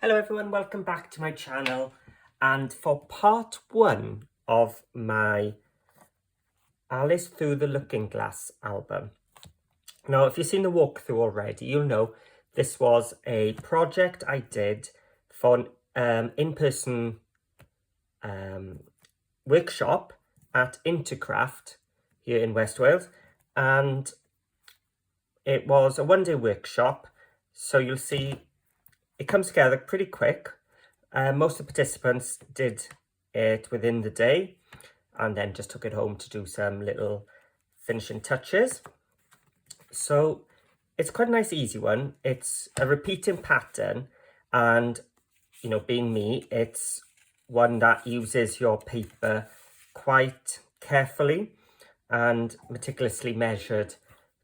Hello everyone, welcome back to my channel, and for part one of my Alice Through the Looking Glass album. Now if you've seen the walkthrough already, you'll know this was a project I did for an in-person workshop at Intercraft here in West Wales, and it was a one-day workshop, so you'll see it comes together pretty quick. Most of the participants did it within the day and then just took it home to do some little finishing touches. So it's quite a nice easy one. It's a repeating pattern, and you know, being me, it's one that uses your paper quite carefully and meticulously measured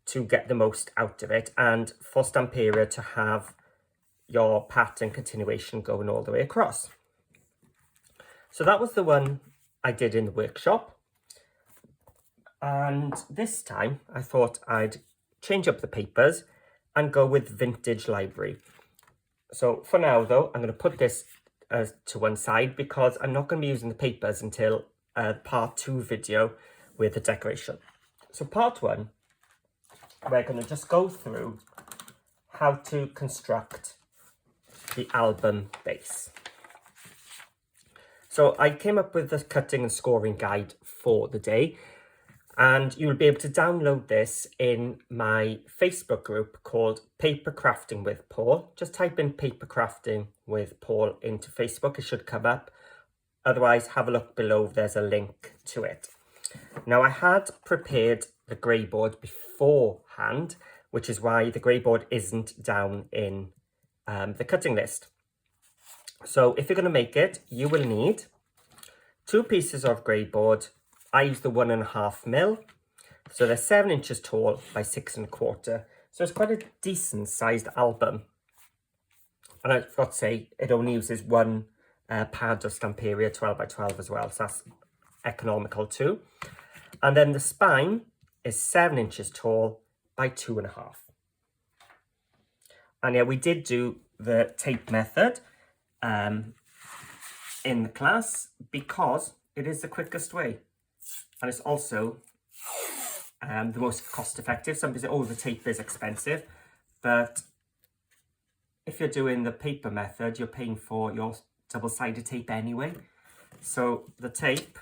to get the most out of it, and for Stamperia to have your pattern continuation going all the way across. So that was the one I did in the workshop, and this time I thought I'd change up the papers and go with Vintage Library. So for now though, I'm going to put this to one side because I'm not going to be using the papers until part two video with the decoration. So part one, we're going to just go through how to construct the album base. So I came up with the cutting and scoring guide for the day, and you'll be able to download this in my Facebook group called Paper Crafting with Paul. Just type in Paper Crafting with Paul into Facebook, it should come up. Otherwise, have a look below, there's a link to it. Now I had prepared the grey board beforehand, which is why the grey board isn't down in the cutting list. So if you're going to make it, you will need 2 pieces of grey board. I use the 1.5 mil, so they're 7 inches tall by 6.25. So it's quite a decent sized album. And I forgot to say, it only uses one pad of Stamperia 12 by 12 as well, so that's economical too. And then the spine is 7 inches tall by 2.5. And yeah, we did do the tape method in the class because it is the quickest way. And it's also the most cost effective. Some people say, oh, the tape is expensive. But if you're doing the paper method, you're paying for your double-sided tape anyway. So the tape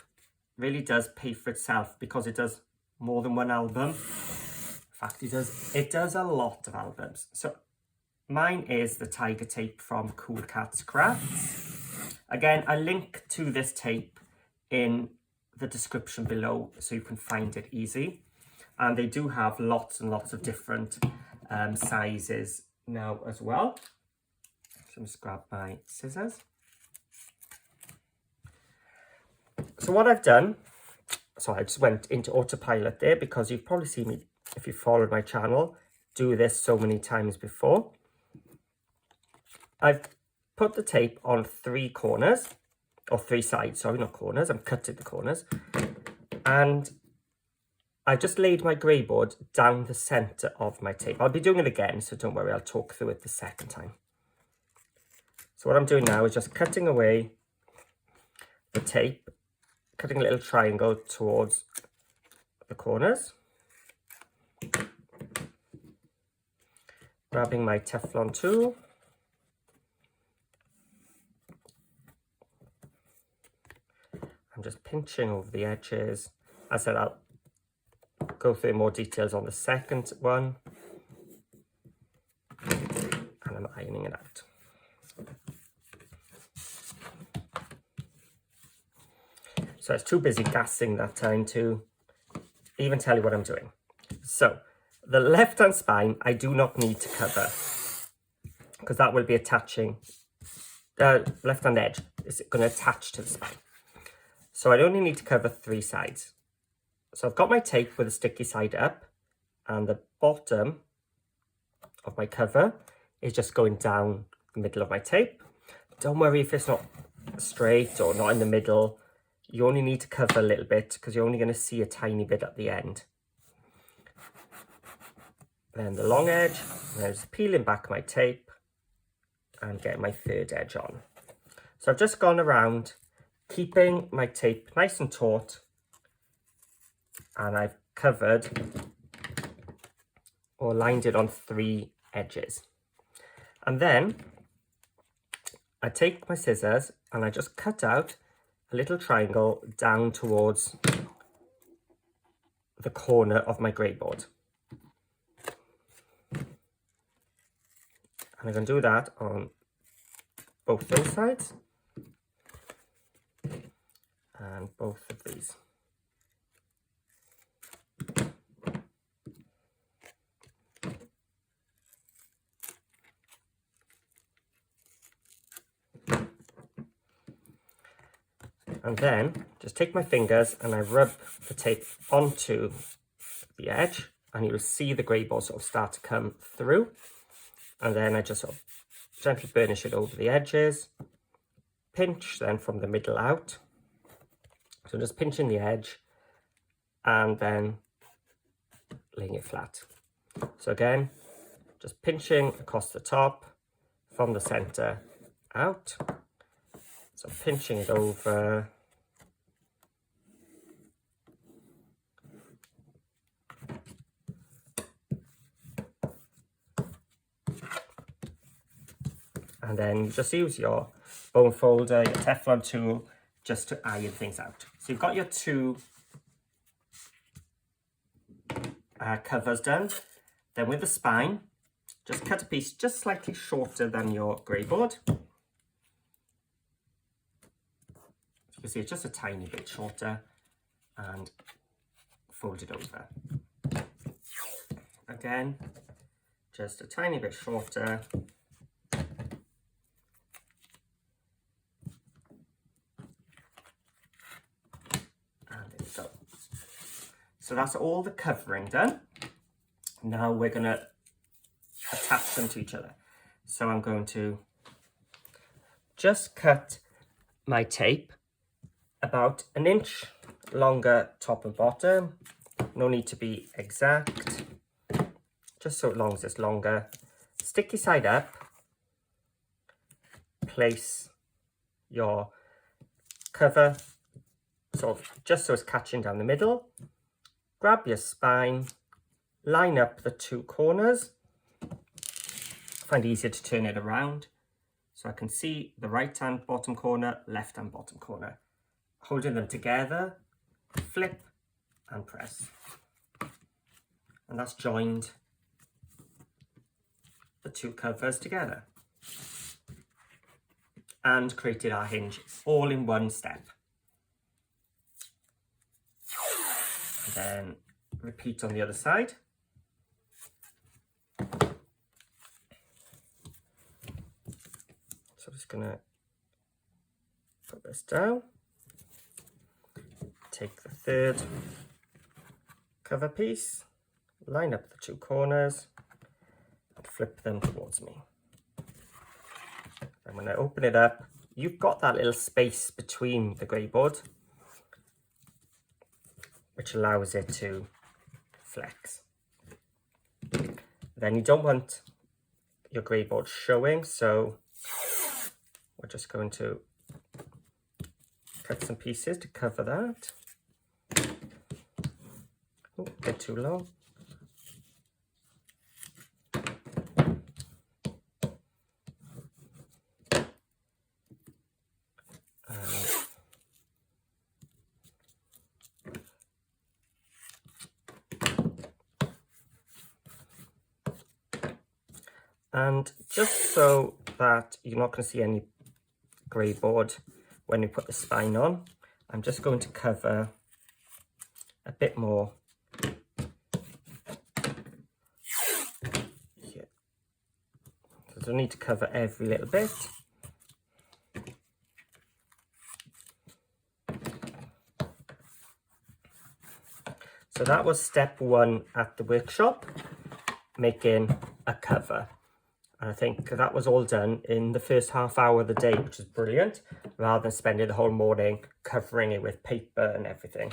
really does pay for itself because it does more than one album. In fact, it does a lot of albums. So mine is the tiger tape from Cool Cats Crafts. Again, I link to this tape in the description below so you can find it easy. And they do have lots and lots of different sizes now as well. So I'm just grab my scissors. So what I've done, so I just went into autopilot there because you've probably seen me, if you followed my channel, do this so many times before. I've put the tape on 3 corners, or 3 sides, sorry, not corners, I'm cutting the corners. And I just laid my grey board down the centre of my tape. I'll be doing it again, so don't worry, I'll talk through it the second time. So what I'm doing now is just cutting away the tape, cutting a little triangle towards the corners. Grabbing my Teflon tool. I'm just pinching over the edges. As I said, I'll go through more details on the second one. And I'm ironing it out. So I was too busy gassing that time to even tell you what I'm doing. So the left-hand spine, I do not need to cover because that will be attaching, left-hand edge is going to attach to the spine. So I only need to cover 3 sides. So I've got my tape with the sticky side up, and the bottom of my cover is just going down the middle of my tape. Don't worry if it's not straight or not in the middle. You only need to cover a little bit because you're only going to see a tiny bit at the end. Then the long edge, and I'm just peeling back my tape and get my third edge on. So I've just gone around keeping my tape nice and taut, and I've covered or lined it on 3 edges. And then I take my scissors and I just cut out a little triangle down towards the corner of my grey board. And I'm going to do that on both those sides and both of these. And then just take my fingers and I rub the tape onto the edge, and you'll see the grey board sort of start to come through. And then I just sort of gently burnish it over the edges, pinch then from the middle out. So just pinching the edge and then laying it flat. So again, just pinching across the top from the center out. So pinching it over. And then you just use your bone folder, your Teflon tool, just to iron things out. So you've got your 2 covers done. Then with the spine, just cut a piece just slightly shorter than your grey board. You can see it's just a tiny bit shorter, and fold it over. Again, just a tiny bit shorter. So that's all the covering done. Now we're going to attach them to each other. So I'm going to just cut my tape about 1 inch longer top and bottom. No need to be exact, just so long as it's longer. Sticky side up, place your cover sort of just so it's catching down the middle. Grab your spine, line up the 2 corners. Find it easier to turn it around so I can see the right hand bottom corner, left hand bottom corner. Holding them together, flip and press. And that's joined the 2 covers together and created our hinge all in one step. And then repeat on the other side. So I'm just going to put this down. Take the 3rd cover piece, line up the 2 corners and flip them towards me. And when I open it up, you've got that little space between the grey board, which allows it to flex. Then you don't want your grey board showing, so we're just going to cut some pieces to cover that. Oh, a bit too long. And just so that you're not going to see any grey board when you put the spine on, I'm just going to cover a bit more here. So I don't need to cover every little bit. So that was step 1 at the workshop, making a cover. And I think that was all done in the first half hour of the day, which is brilliant, rather than spending the whole morning covering it with paper and everything.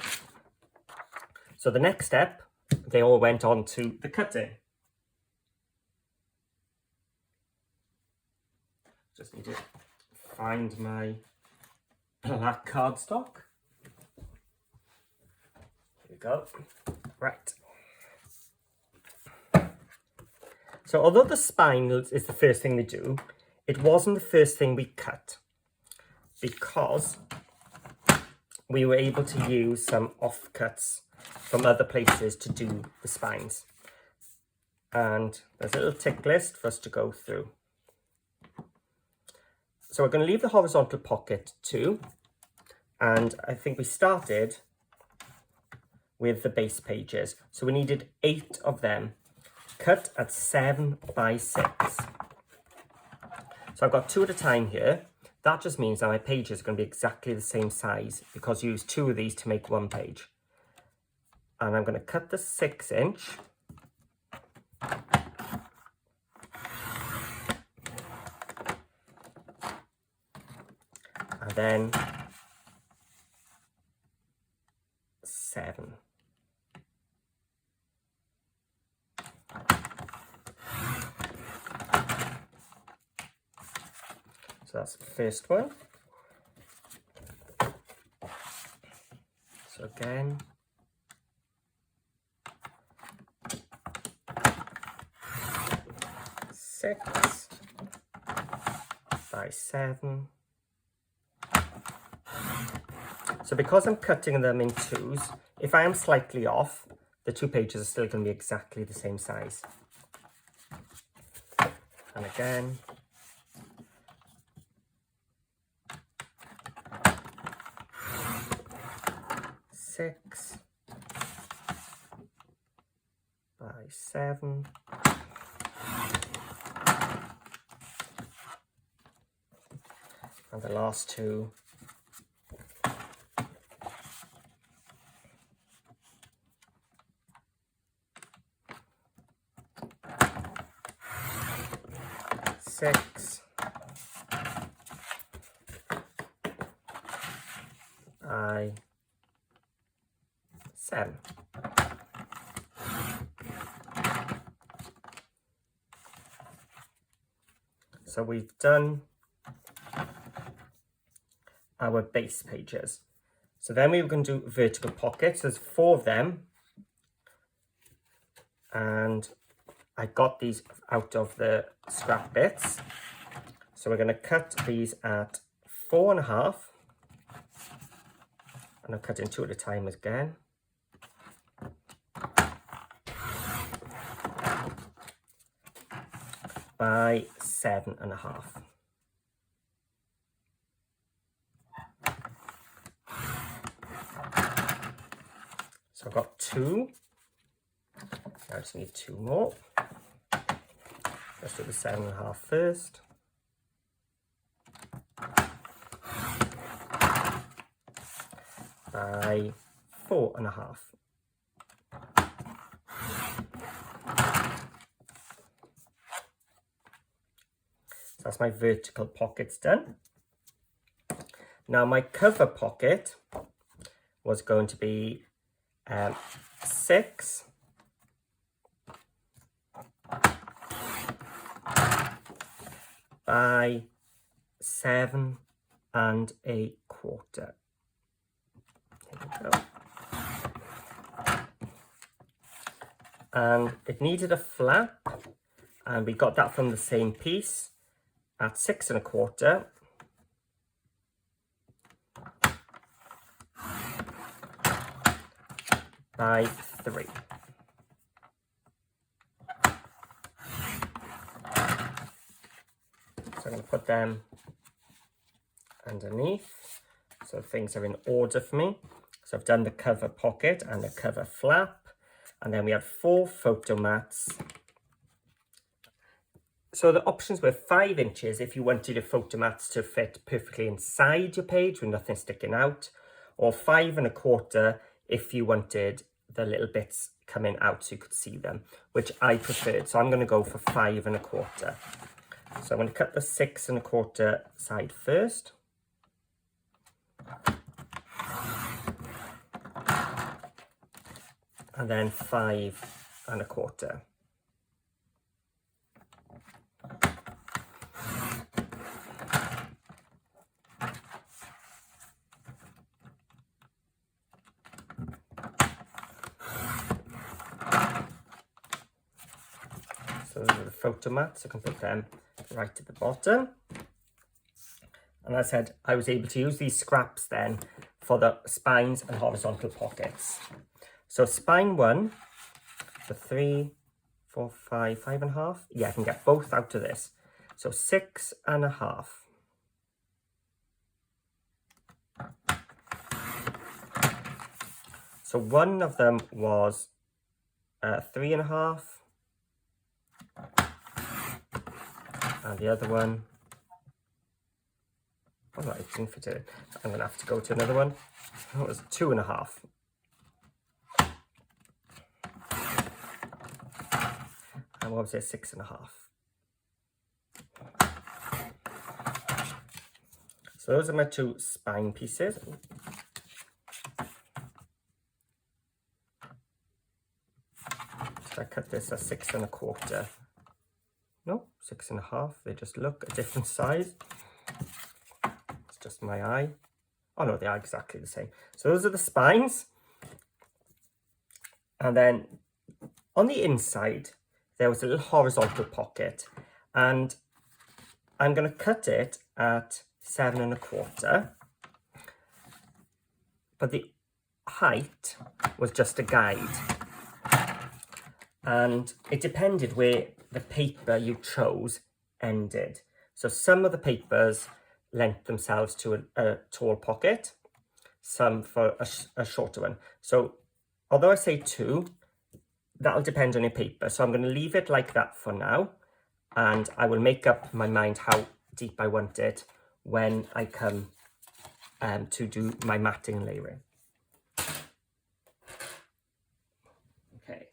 So the next step, they all went on to the cutting. Just need to find my black cardstock. Here we go. Right. So although the spine is the first thing we do, it wasn't the first thing we cut, because we were able to use some offcuts from other places to do the spines. And there's a little tick list for us to go through. So we're going to leave the horizontal pocket too. And I think we started with the base pages. So we needed 8 of them, cut at 7 by 6. So I've got 2 at a time here. That just means that my pages are going to be exactly the same size, because you use 2 of these to make 1 page. And I'm going to cut the 6-inch. And then 7. So that's the first one. So again, six by 7. So because I'm cutting them in 2s, if I am slightly off, the 2 pages are still going to be exactly the same size. And again, 6 by 7. And the last 2 . Six by 7. So we've done our base pages. So then we were going to do vertical pockets. There's 4 of them. And I got these out of the scrap bits. So we're going to cut these at 4.5. And I'm cutting 2 at a time again. By 7.5. So I've got 2. I just need 2 more. Let's do the 7.5 first. By 4.5. So that's my vertical pockets done. Now my cover pocket was going to be 6 by 7.25. Here we go. And it needed a flap, and we got that from the same piece at 6.25. By 3. So I'm going to put them underneath so things are in order for me. So I've done the cover pocket and the cover flap, and then we had 4 photo mats. So the options were 5 inches if you wanted your photo mats to fit perfectly inside your page with nothing sticking out, or 5.25 if you wanted the little bits coming out so you could see them, which I preferred. So I'm going to go for 5.25. So I'm going to cut the 6.25 side first. And then 5.25. photo mats, so I can put them right at the bottom. And as I said, I was able to use these scraps then for the spines and horizontal pockets. So spine 1, the 3, 4, 5, 5.5. Yeah, I can get both out of this. So 6.5. So one of them was 3.5. And the other one, oh no, it didn't fit in. I'm going to have to go to another one. That was 2.5. And what was it? 6.5. So those are my 2 spine pieces. So I cut this at 6.25. No, 6.5. They just look a different size. It's just my eye. Oh no, they are exactly the same. So those are the spines. And then on the inside, there was a little horizontal pocket. And I'm going to cut it at 7.25. But the height was just a guide. And it depended where the paper you chose ended. So some of the papers lent themselves to a tall pocket, some for a shorter one. So although I say 2, that'll depend on your paper. So I'm going to leave it like that for now. And I will make up my mind how deep I want it when I come to do my matting and layering. Okay.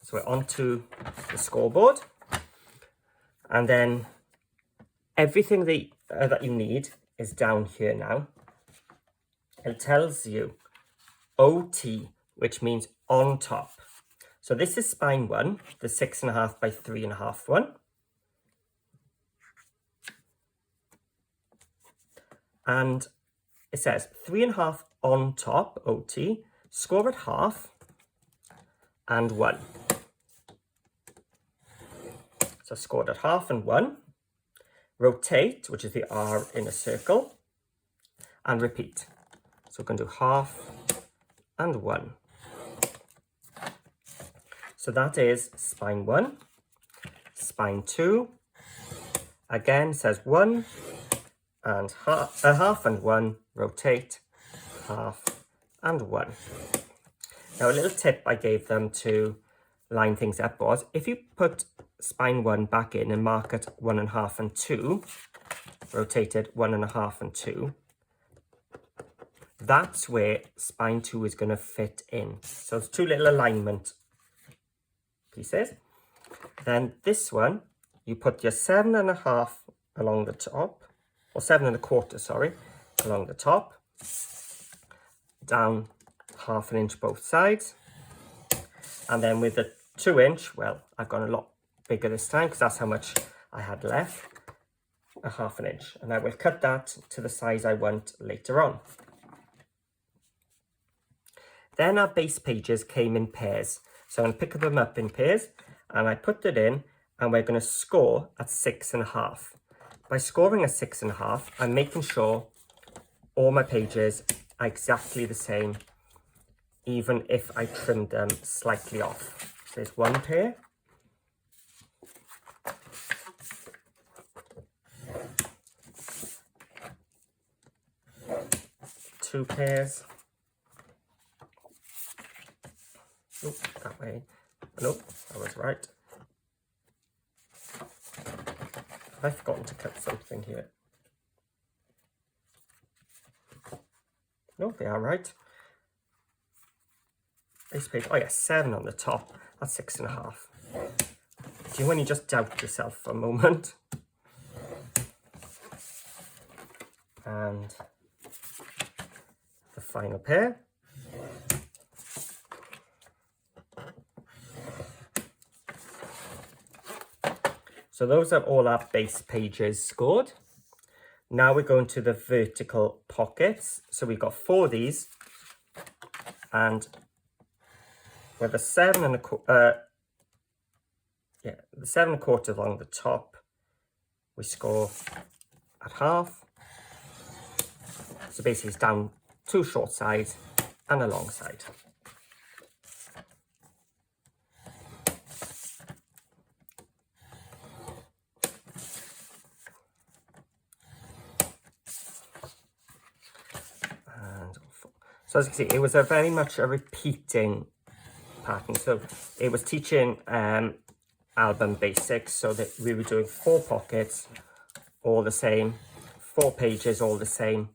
So we're onto the scoreboard, and then everything that you need is down here now. It tells you OT, which means on top. So this is spine 1, the 6.5 by 3.5 one. And it says 3.5 on top, OT, score at half, and 1. So scored at half and 1. Rotate, which is the R in a circle, and repeat. So we're going to do half and 1. So that is spine 1. Spine 2, again says 1 and half and 1, rotate, half and 1. Now a little tip I gave them to line things up was, if you put spine 1 back in and mark at 1.5 and 2, rotate it 1.5 and 2, that's where spine 2 is going to fit in. So it's 2 little alignment pieces. Then this one, you put your 7.5 along the top, or 7.25, sorry, along the top, down 1/2 inch both sides, and then with the 2 inch, well, I've gone a lot bigger this time because that's how much I had left, 1/2 inch, and I will cut that to the size I want later on. Then our base pages came in pairs, so I'm going to pick them up in pairs, and I put it in, and we're going to score at 6.5. By scoring at 6.5, I'm making sure all my pages are exactly the same, even if I trimmed them slightly off. So there's 1 pair. Two pairs. Oh, that way. Nope, I was right. I've forgotten to cut something here. No, they are right. Base page, oh yeah, 7 on the top. That's 6.5. Do you when you just doubt yourself for a moment? And the final pair. So those are all our base pages scored. Now we're going to the vertical pockets. So we've got 4 of these, and with a 7 1/4 along the top, we score at half. So basically it's down 2 short sides and a long side. So as you can see, it was very much a repeating pattern. So it was teaching album basics, so that we were doing 4 pockets, all the same, 4 pages, all the same.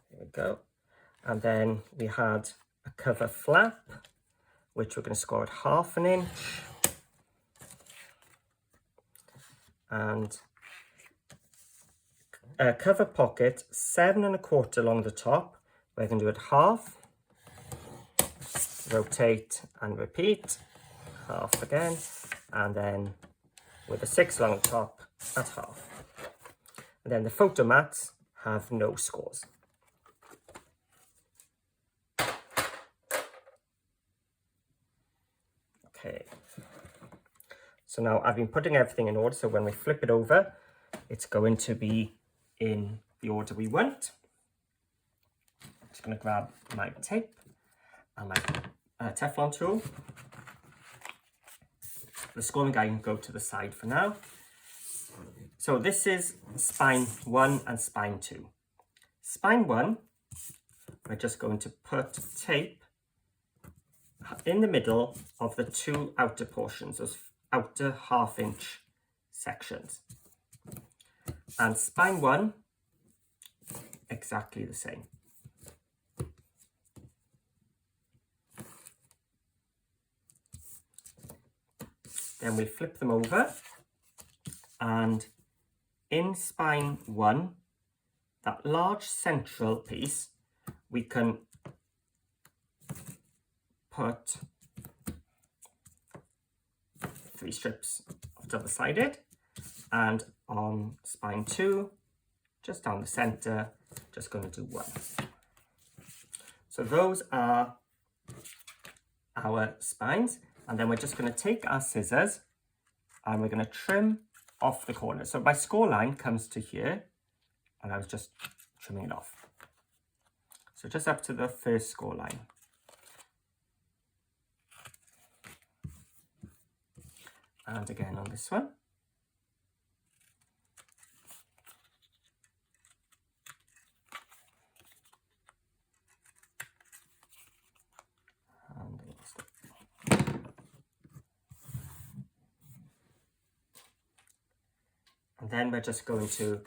There we go. And then we had a cover flap, which we're going to score at 1/2 inch. And a cover pocket, 7 1/4 along the top. We're going to do it 1/2, rotate and repeat, 1/2 again, and then with a 6 along the top at 1/2. And then the photo mats have no scores. Okay, so now I've been putting everything in order, so when we flip it over, it's going to be in the order we want. I'm just going to grab my tape and my Teflon tool. The scoring guide can go to the side for now. So this is spine 1 and spine 2. Spine 1, we're just going to put tape in the middle of the 2 outer portions, those outer 1/2 inch sections. And spine 1, exactly the same. Then we flip them over, and in spine 1, that large central piece, we can put 3 strips of double-sided, and on spine 2, just down the center, just going to do 1. So those are our spines, and then we're just going to take our scissors and we're going to trim off the corner. So my score line comes to here, and I was just trimming it off. So just up to the first score line. And again on this one. And then we're just going to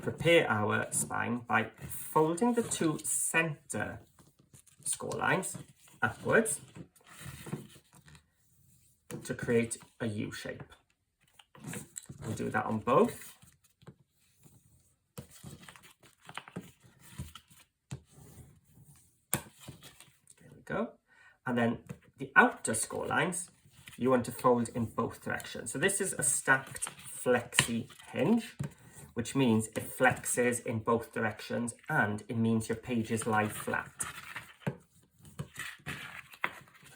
prepare our spine by folding the 2 center score lines upwards to create a U shape. We'll do that on both. There we go. And then the outer score lines, you want to fold in both directions. So this is a stacked flexi hinge, which means it flexes in both directions, and it means your pages lie flat.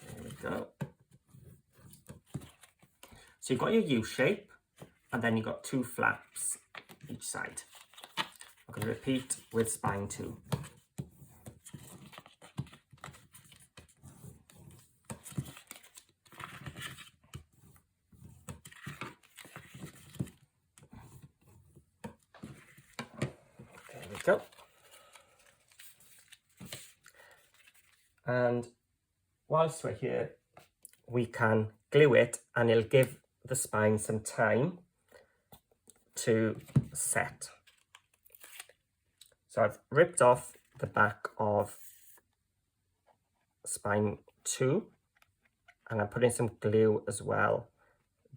There we go. So you've got your U shape, and then you've got 2 flaps each side. I'm going to repeat with spine 2. There we go. And whilst we're here, we can glue it, and it'll give the spine some time to set. So I've ripped off the back of spine 2, and I'm putting some glue as well,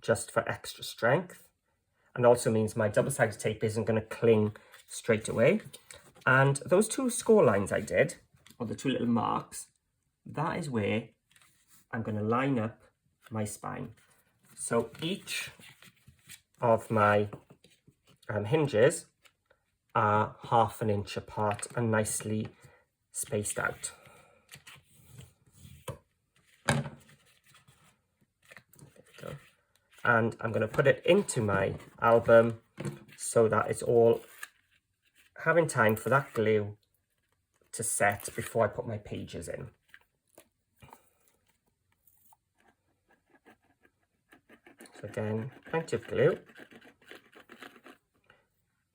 just for extra strength, and also means my double-sided tape isn't going to cling straight away. And those 2 score lines I did, or the 2 little marks, that is where I'm going to line up my spine. So each of my hinges are 1/2 inch apart and nicely spaced out. There we go. And I'm going to put it into my album so that it's all having time for that glue to set before I put my pages in. So again, plenty of glue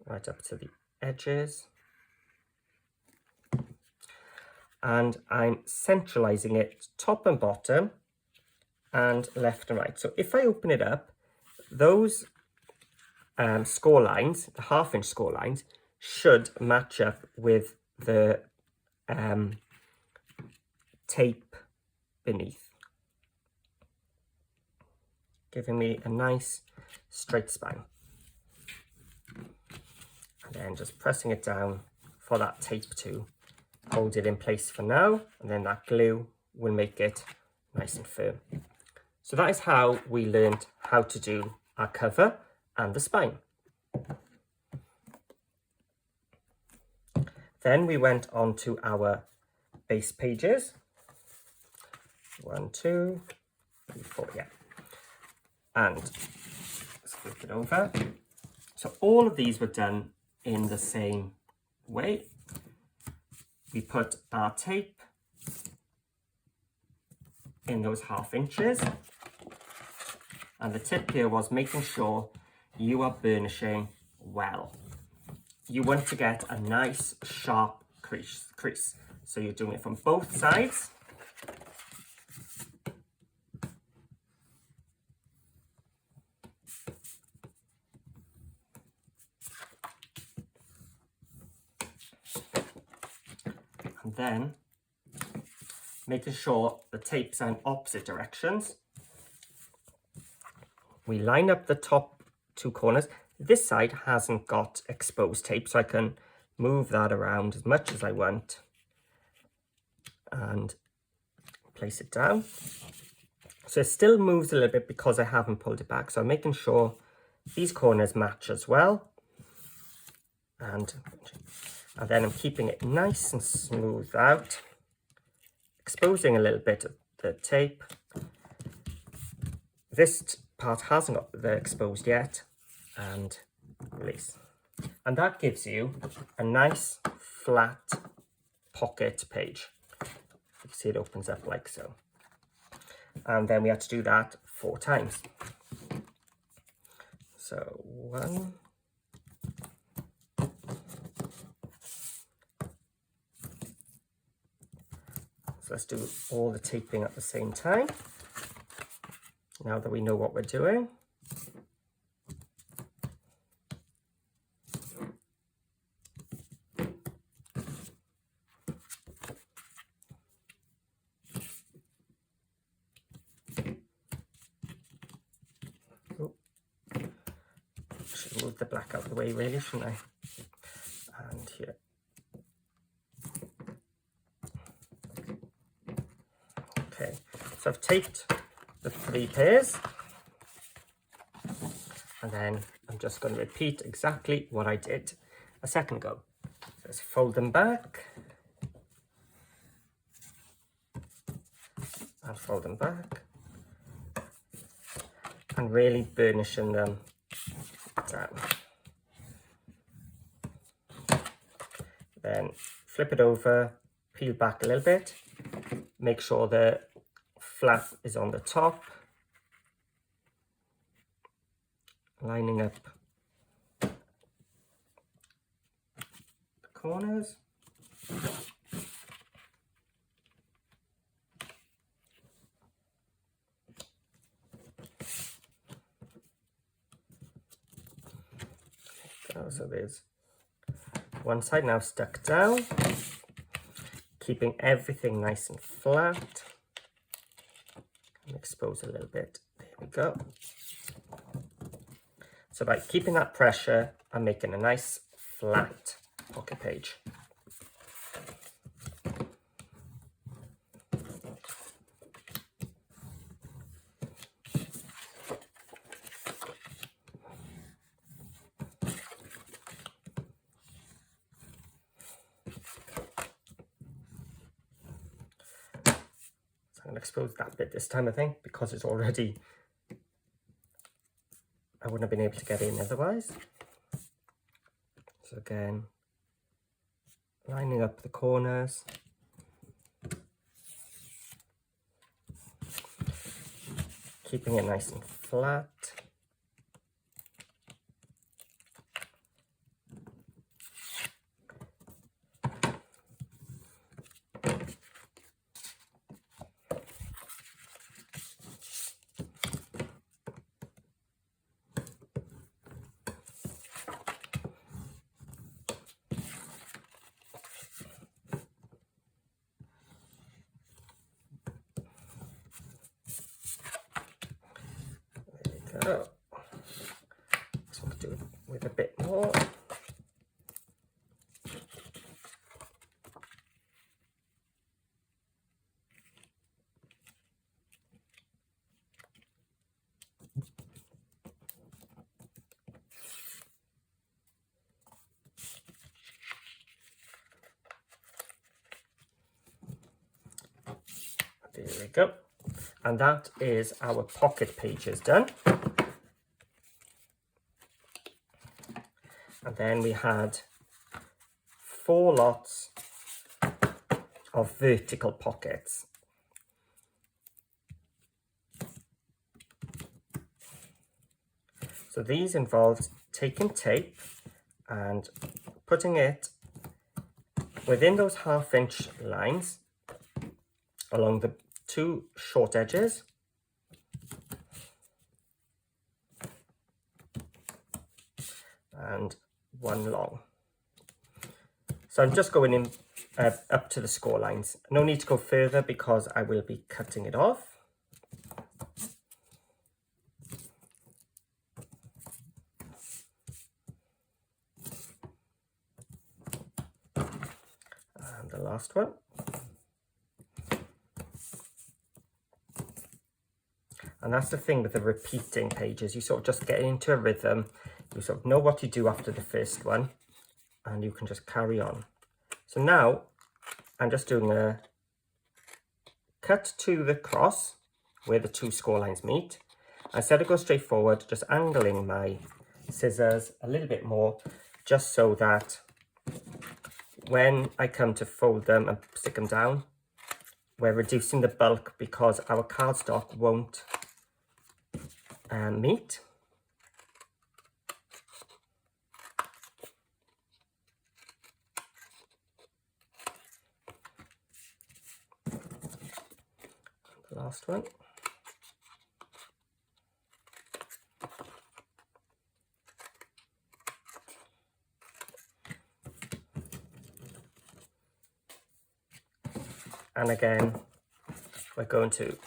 right up to the edges. And I'm centralizing it top and bottom and left and right. So if I open it up, those score lines, the 1/2 inch score lines, should match up with the tape beneath, giving me a nice straight spine. And then just pressing it down for that tape to hold it in place for now, and then that glue will make it nice and firm. So that is how we learned how to do our cover and the spine. Then we went on to our base pages. 1, 2, 3, 4, yeah. And let's flip it over. So all of these were done in the same way. We put our tape in those 1/2 inches. And the tip here was making sure you are burnishing well. You want to get a nice sharp crease. So you're doing it from both sides. And then making sure the tape's in opposite directions. We line up the top 2 corners. This side hasn't got exposed tape, so I can move that around as much as I want and place it down. So it still moves a little bit because I haven't pulled it back. So I'm making sure these corners match as well. And then I'm keeping it nice and smooth out, exposing a little bit of the tape. This part hasn't got the exposed yet, and release. And that gives you a nice flat pocket page. You can see it opens up like so. And then we had to do that 4 times. So 1, so let's do all the taping at the same time. Now that we know what we're doing. Oh, should move the black out of the way really, shouldn't I? And here. Okay, so I've taped the 3 pairs, and then I'm just going to repeat exactly what I did a second ago. Just fold them back and fold them back, and really burnishing them down. Then flip it over, peel back a little bit, make sure the flap is on the top, lining up the corners. So there's one side now stuck down, keeping everything nice and flat. And expose a little bit. There we go. So by keeping that pressure, I'm making a nice flat pocket page. going to expose that bit this time, I think, because it's already, I wouldn't have been able to get in otherwise. So again, lining up the corners. Keeping it nice and flat. There we go. So we'll do it with a bit more. There we go. And that is our pocket pages done. And then we had 4 lots of vertical pockets. So these involved taking tape and putting it within those 1/2 inch lines along the 2 short edges, and 1 long. So I'm just going in up to the score lines. No need to go further because I will be cutting it off. And the last one. And that's the thing with the repeating pages. You sort of just get into a rhythm. You sort of know what you do after the first one, and you can just carry on. So now I'm just doing a cut to the cross where the 2 score lines meet. Instead of going straight forward, just angling my scissors a little bit more, just so that when I come to fold them and stick them down, we're reducing the bulk because our cardstock won't meet. The last one. And again, we're going to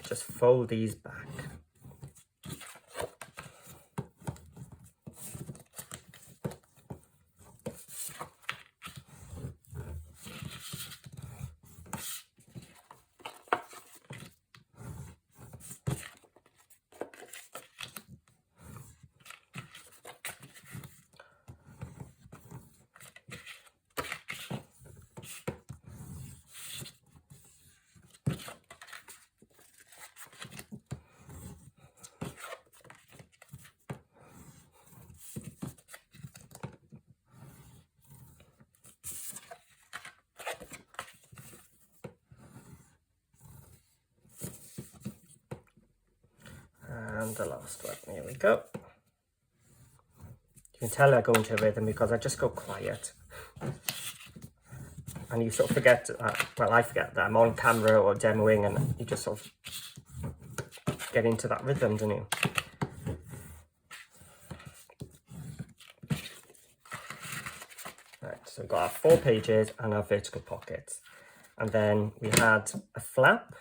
just fold these back. And the last one, here we go. You can tell I go into a rhythm because I just go quiet. And you sort of forget that, well, I forget that I'm on camera or demoing, and you just sort of get into that rhythm, don't you? Right, so we've got our 4 pages and our vertical pockets. And then we had a flap.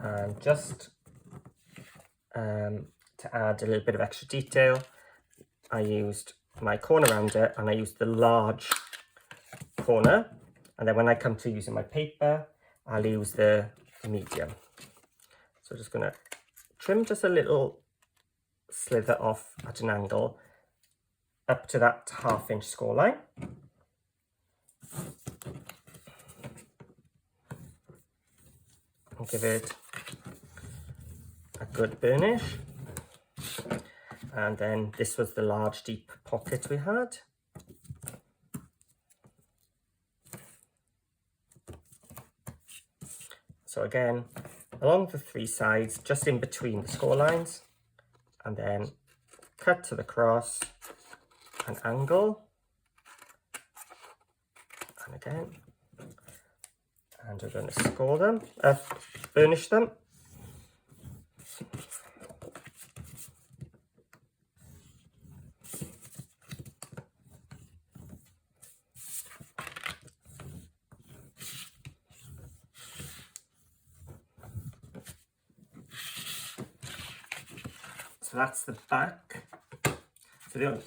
And just to add a little bit of extra detail, I used my corner rounder and I used the large corner. And then when I come to using my paper, I'll use the medium. So I'm just going to trim just a little slither off at an angle up to that 1/2 inch score line. and give it a good burnish. And then this was the large deep pocket we had. So again, along the three sides, just in between the score lines, and then cut to the cross, an angle, and again, and we're going to score them, burnish them. So that's the back. So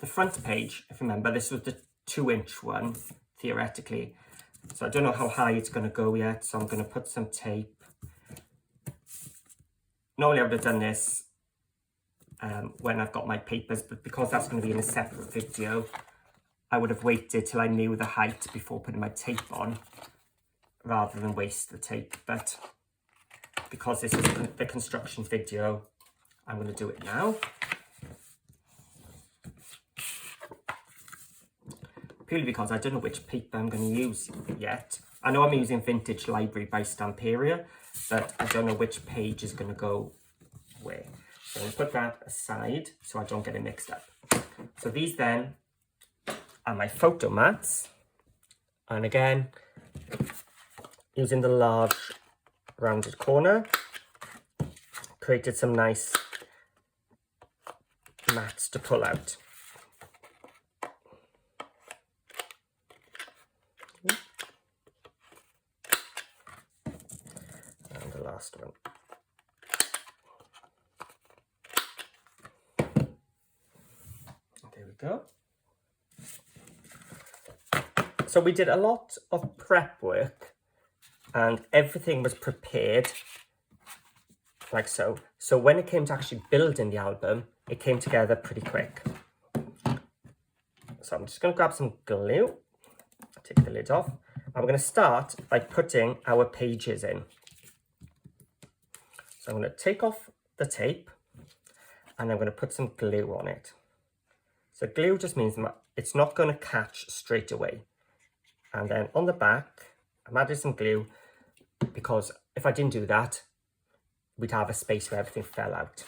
the front page, if you remember, this was the 2-inch one, theoretically. So I don't know how high it's going to go yet, so I'm going to put some tape. Normally I would have done this when I've got my papers, but because that's going to be in a separate video, I would have waited till I knew the height before putting my tape on, rather than waste the tape. But because this is the construction video, I'm going to do it now. Purely because I don't know which paper I'm going to use yet. I know I'm using Vintage Library by Stamperia, but I don't know which page is going to go where. So I'm going to put that aside so I don't get it mixed up. So these then are my photo mats. And again, using the large rounded corner, created some nice mats to pull out. And the last one. There we go. So we did a lot of prep work and everything was prepared like so. So when it came to actually building the album, it came together pretty quick. So I'm just going to grab some glue, take the lid off. I'm going to start by putting our pages in. So I'm going to take off the tape and I'm going to put some glue on it. So glue just means it's not going to catch straight away. And then on the back, I'm adding some glue because if I didn't do that, we'd have a space where everything fell out.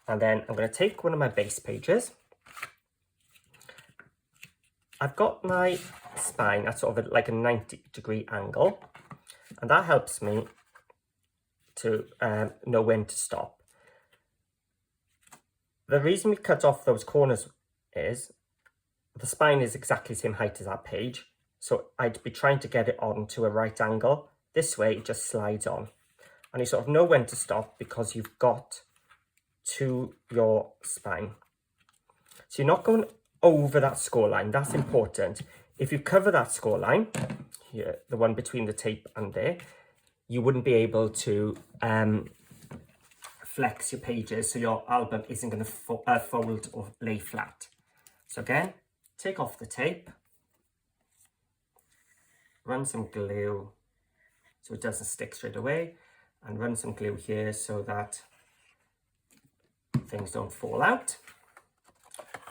And then I'm going to take one of my base pages. I've got my spine at sort of like a 90-degree angle, and that helps me to know when to stop. The reason we cut off those corners is the spine is exactly the same height as that page, so I'd be trying to get it on to a right angle. This way it just slides on, and you sort of know when to stop because you've got to your spine. So you're not going over that score line, that's important. If you cover that score line, here, the one between the tape and there, you wouldn't be able to flex your pages, so your album isn't going to fold or lay flat. So again, take off the tape, run some glue so it doesn't stick straight away, and run some glue here so that things don't fall out.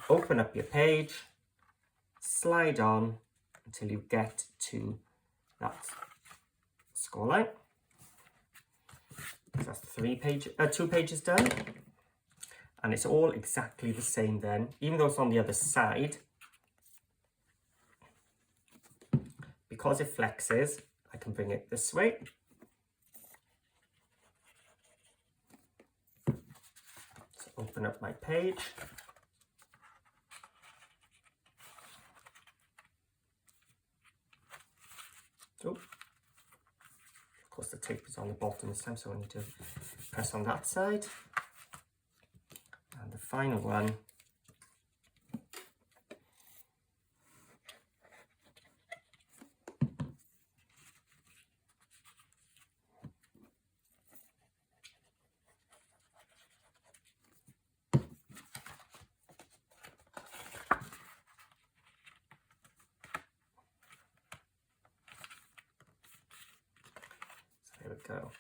Open up your page, slide on until you get to that score line. So that's 2 pages done, and it's all exactly the same then, even though it's on the other side. Because it flexes, I can bring it this way. So open up my page. Oh, of course the tape is on the bottom this time, so I need to press on that side. And the final one. go.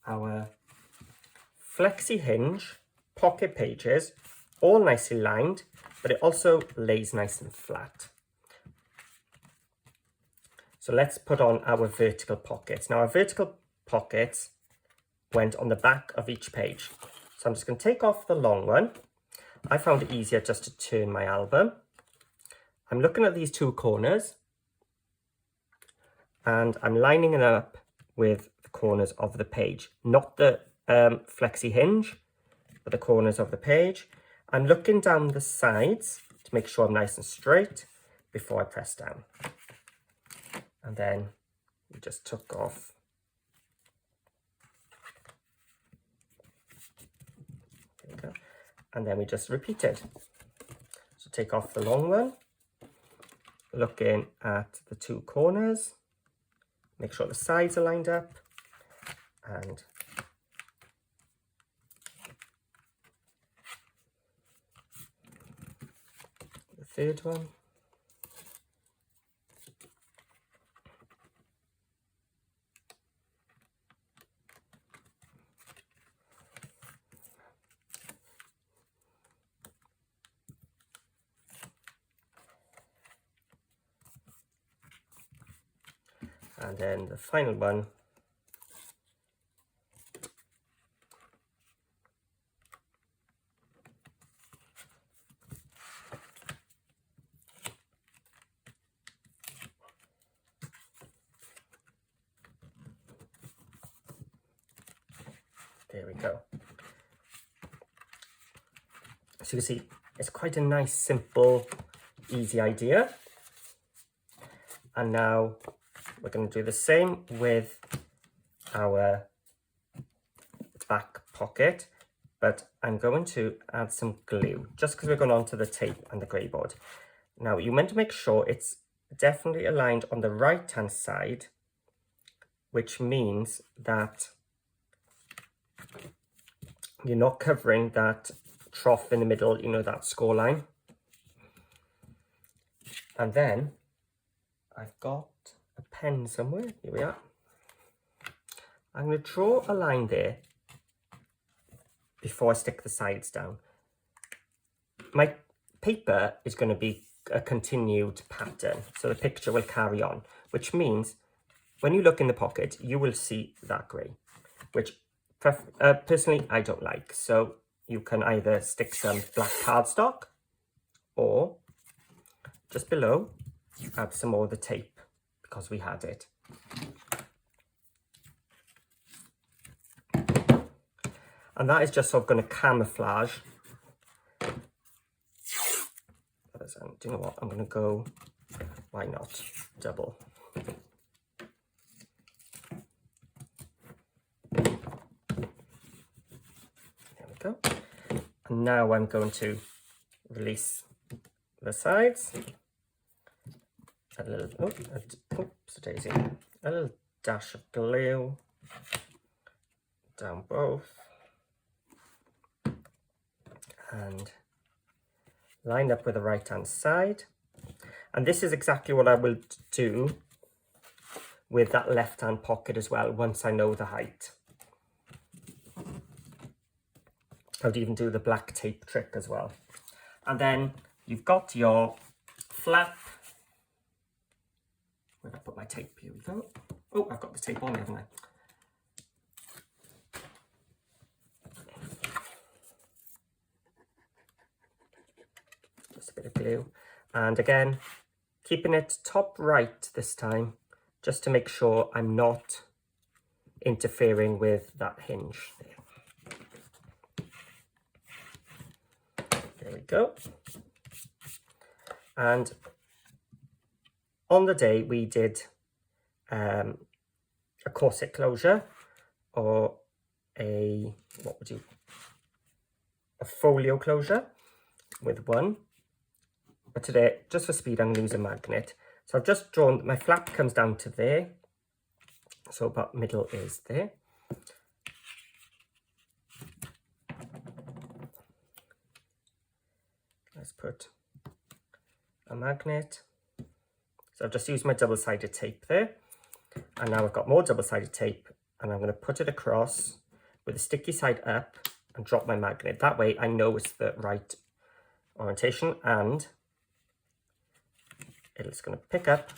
Our flexi hinge pocket pages, all nicely lined, but it also lays nice and flat. So let's put on our vertical pockets. Now our vertical pockets went on the back of each page. So I'm just going to take off the long one. I found it easier just to turn my album. I'm looking at these two corners and I'm lining it up with the corners of the page, not the flexi hinge, but the corners of the page. I'm looking down the sides to make sure I'm nice and straight before I press down. And then we just took off there we go. And then we just repeated. So take off the long one, looking at the two corners, make sure the sides are lined up, and the third one. And then the final one. There we go. So you can see it's quite a nice, simple, easy idea. And now we're going to do the same with our back pocket, but I'm going to add some glue just because we're going on to the tape and the grey board. Now you meant to make sure it's definitely aligned on the right hand side, which means that you're not covering that trough in the middle, you know, that score line. And then I've got a pen somewhere, here we are. I'm going to draw a line there before I stick the sides down. My paper is going to be a continued pattern, so the picture will carry on, which means when you look in the pocket, you will see that grey, which personally I don't like. So you can either stick some black cardstock or just below add some more of the tape because we had it. And that is just sort of going to camouflage. Do you know what? I'm going to go, why not, double. There we go. And now I'm going to release the sides. A little, oops, daisy. A little dash of glue down both. And line up with the right hand side. And this is exactly what I will do with that left hand pocket as well once I know the height. I would even do the black tape trick as well. And then you've got your flap. Where did I put my tape? Here we go. Oh, I've got the tape on, haven't I? Just a bit of glue. And again, keeping it top right this time, just to make sure I'm not interfering with that hinge there. There we go. And on the day we did a corset closure or a folio closure with one. But today, just for speed, I'm going to use a magnet. So I've just drawn, my flap comes down to there. So about middle is there. Let's put a magnet. So I've just used my double-sided tape there. And now I've got more double-sided tape, and I'm going to put it across with the sticky side up and drop my magnet. That way I know it's the right orientation, and it's going to pick up.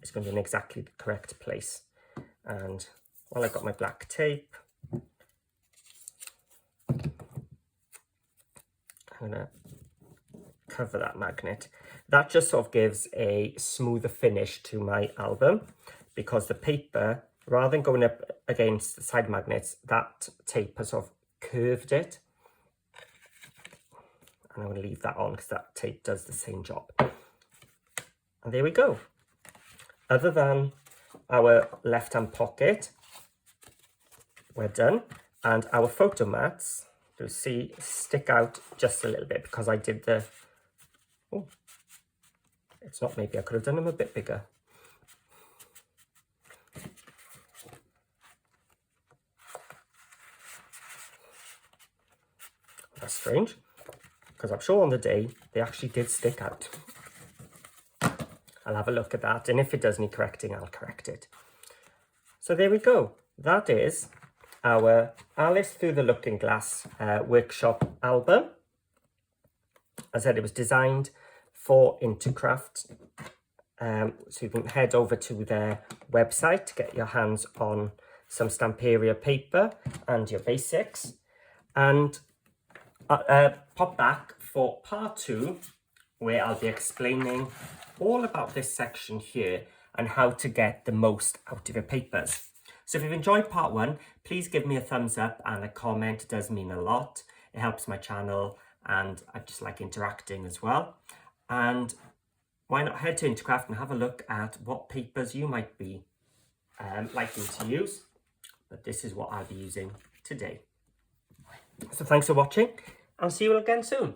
It's going to be in exactly the correct place. And while I've got my black tape, I'm going to cover that magnet. That just sort of gives a smoother finish to my album, because the paper, rather than going up against the side magnets, that tape has sort of curved it. And I'm going to leave that on because that tape does the same job. And there we go. Other than our left-hand pocket, we're done. And our photo mats, you'll see, stick out just a little bit because I did the... Oh, it's not, maybe I could have done them a bit bigger. That's strange, because I'm sure on the day they actually did stick out. I'll have a look at that, and if it does need correcting, I'll correct it. So there we go. That is our Alice Through the Looking Glass workshop album. As I said, it was designed for Intercraft, so you can head over to their website to get your hands on some Stamperia paper and your basics, and pop back for part 2, where I'll be explaining all about this section here and how to get the most out of your papers. So if you've enjoyed part 1, please give me a thumbs up and a comment. It does mean a lot. It helps my channel, and I just like interacting as well. And why not head to Intercraft and have a look at what papers you might be liking to use. But this is what I'll be using today. So thanks for watching. I'll see you all again soon.